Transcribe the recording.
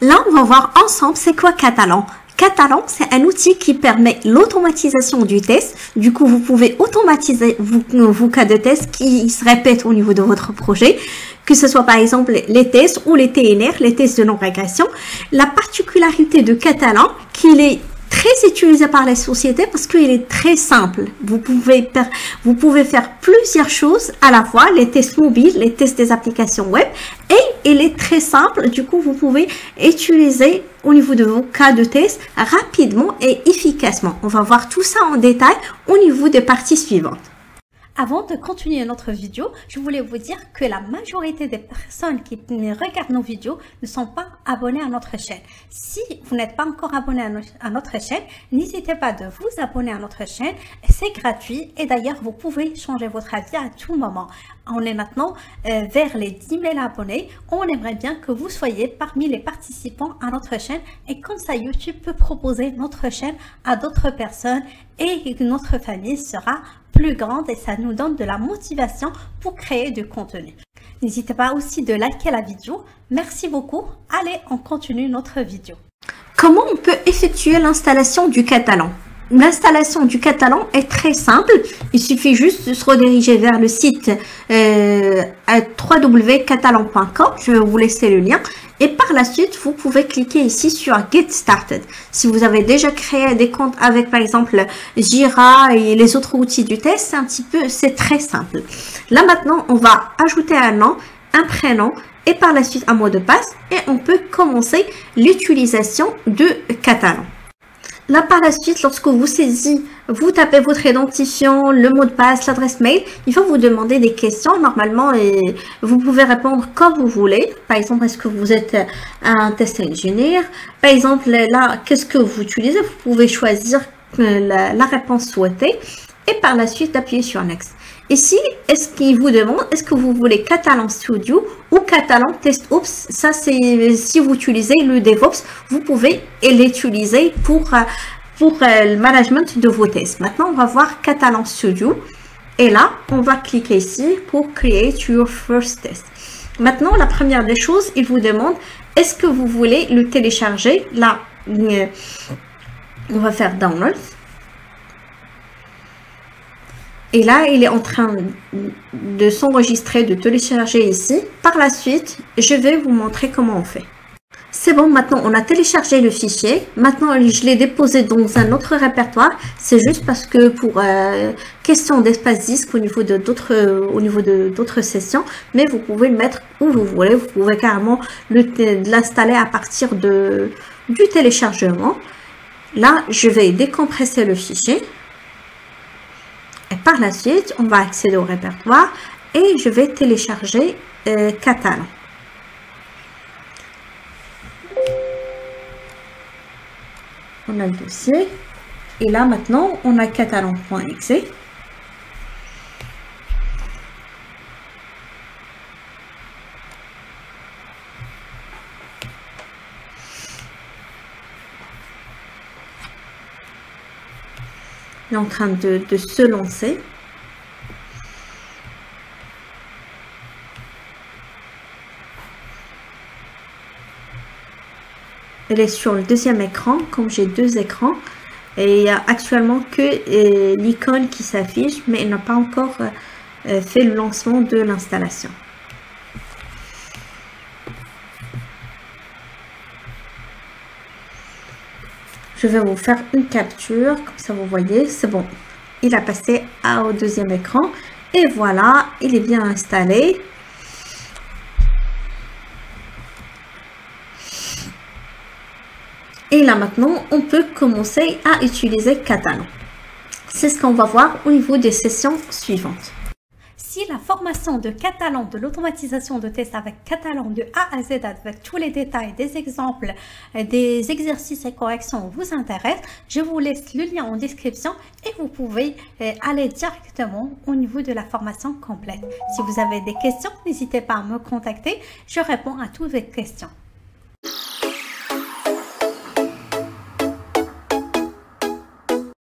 Là, on va voir ensemble c'est quoi Catalan. Catalan, c'est un outil qui permet l'automatisation du test. Du coup, vous pouvez automatiser vos cas de test qui se répètent au niveau de votre projet, que ce soit par exemple les tests ou les TNR, les tests de non-régression. La particularité de Catalan, qu'il est très utilisé par les sociétés parce qu'il est très simple. Vous pouvez faire plusieurs choses à la fois, les tests mobiles, les tests des applications web, et il est très simple. Du coup, vous pouvez utiliser au niveau de vos cas de test rapidement et efficacement. On va voir tout ça en détail au niveau des parties suivantes. Avant de continuer notre vidéo, je voulais vous dire que la majorité des personnes qui regardent nos vidéos ne sont pas abonnées à notre chaîne. Si vous n'êtes pas encore abonné à notre chaîne, n'hésitez pas de vous abonner à notre chaîne. C'est gratuit et d'ailleurs, vous pouvez changer votre avis à tout moment. On est maintenant vers les 10 000 abonnés. On aimerait bien que vous soyez parmi les participants à notre chaîne et comme ça, YouTube peut proposer notre chaîne à d'autres personnes et notre famille sera plus grande et ça nous donne de la motivation pour créer du contenu. N'hésitez pas aussi de liker la vidéo. Merci beaucoup. Allez, on continue notre vidéo. Comment on peut effectuer l'installation du Catalan? L'installation du Catalan est très simple. Il suffit juste de se rediriger vers le site www.catalan.com. Je vais vous laisser le lien. Et par la suite, vous pouvez cliquer ici sur Get Started. Si vous avez déjà créé des comptes avec, par exemple, Jira et les autres outils du test, c'est très simple. Là, maintenant, on va ajouter un nom, un prénom et par la suite un mot de passe. Et on peut commencer l'utilisation de Catalan. Là, par la suite, lorsque vous saisissez, vous tapez votre identifiant, le mot de passe, l'adresse mail, il va vous demander des questions normalement et vous pouvez répondre comme vous voulez. Par exemple, est-ce que vous êtes un test engineer? Par exemple, là, qu'est-ce que vous utilisez? Vous pouvez choisir la réponse souhaitée et par la suite d'appuyer sur Next. Ici, est-ce qu'il vous demande, est-ce que vous voulez Catalan Studio ou Catalan Test Ops? Ça, c'est si vous utilisez le DevOps, vous pouvez l'utiliser pour le management de vos tests. Maintenant, on va voir Catalan Studio. Et là, on va cliquer ici pour Create Your First Test. Maintenant, la première des choses, il vous demande, est-ce que vous voulez le télécharger? Là, on va faire Download. Et là, il est en train de s'enregistrer, de télécharger ici. Par la suite, je vais vous montrer comment on fait. C'est bon, maintenant on a téléchargé le fichier. Maintenant, je l'ai déposé dans un autre répertoire. C'est juste parce que pour question d'espace disque au niveau de d'autres sessions, mais vous pouvez le mettre où vous voulez. Vous pouvez carrément l'installer à partir du téléchargement. Là, je vais décompresser le fichier. Et par la suite, on va accéder au répertoire et je vais télécharger Catalan. On a le dossier. Et là, maintenant, on a catalan.exe. Il est en train de se lancer. Elle est sur le deuxième écran, comme j'ai deux écrans. Et il n'y a actuellement que l'icône qui s'affiche, mais elle n'a pas encore fait le lancement de l'installation. Je vais vous faire une capture, comme ça vous voyez, c'est bon. Il a passé au deuxième écran et voilà, il est bien installé. Et là maintenant, on peut commencer à utiliser Catalan. C'est ce qu'on va voir au niveau des sessions suivantes. Si la formation de Catalan, de l'automatisation de tests avec Catalan de A à Z, avec tous les détails, des exemples, des exercices et corrections vous intéresse, je vous laisse le lien en description et vous pouvez aller directement au niveau de la formation complète. Si vous avez des questions, n'hésitez pas à me contacter, je réponds à toutes vos questions.